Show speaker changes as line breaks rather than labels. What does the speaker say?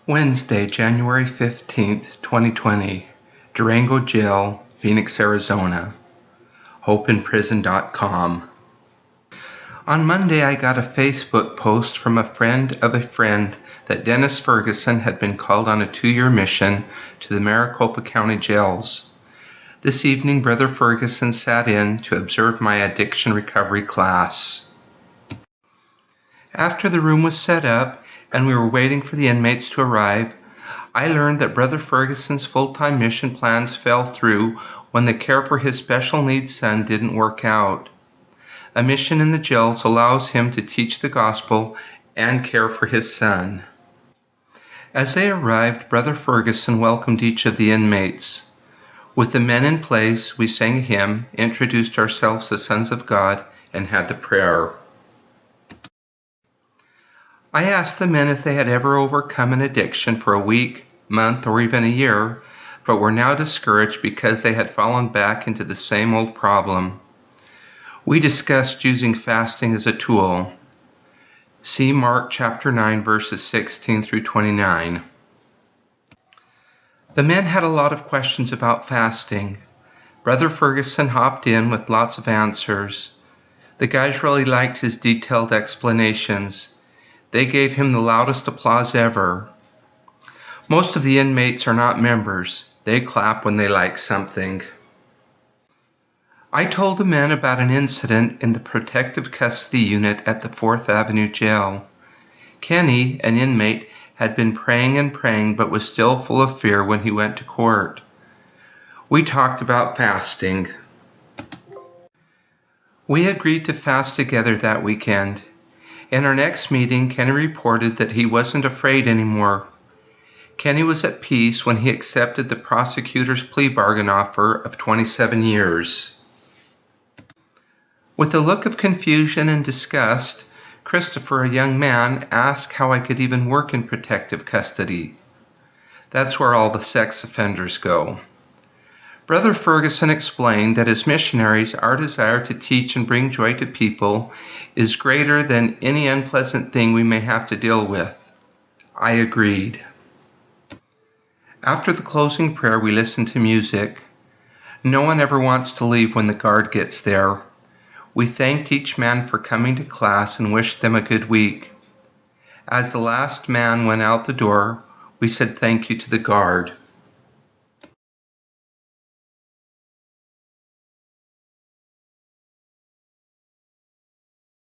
Wednesday, January 15th, 2020, Durango Jail, Phoenix, Arizona. HopeInPrison.com. On Monday, I got a Facebook post from a friend of a friend that Denis Ferguson had been called on a 2-year mission to the Maricopa County jails. This evening, Brother Ferguson sat in to observe my addiction recovery class. After the room was set up and we were waiting for the inmates to arrive, I learned that Brother Ferguson's full-time mission plans fell through when the care for his special needs son didn't work out. A mission in the jails allows him to teach the gospel and care for his son. As they arrived, Brother Ferguson welcomed each of the inmates. With the men in place, we sang a hymn, introduced ourselves as sons of God, and had the prayer. I asked the men if they had ever overcome an addiction for a week, month, or even a year, but were now discouraged because they had fallen back into the same old problem. We discussed using fasting as a tool. See Mark chapter 9, verses 16 through 29. The men had a lot of questions about fasting. Brother Ferguson hopped in with lots of answers. The guys really liked his detailed explanations. They gave him the loudest applause ever. Most of the inmates are not members. They clap when they like something. I told the men about an incident in the protective custody unit at the 4th Avenue jail. Kenny, an inmate, had been praying and praying but was still full of fear when he went to court. We talked about fasting. We agreed to fast together that weekend. In our next meeting, Kenny reported that he wasn't afraid anymore. Kenny was at peace when he accepted the prosecutor's plea bargain offer of 27 years. With a look of confusion and disgust, Christopher, a young man, asked how I could even work in protective custody. That's where all the sex offenders go. Brother Ferguson explained that as missionaries, our desire to teach and bring joy to people is greater than any unpleasant thing we may have to deal with. I agreed. After the closing prayer, we listened to music. No one ever wants to leave when the guard gets there. We thanked each man for coming to class and wished them a good week. As the last man went out the door, we said thank you to the guard.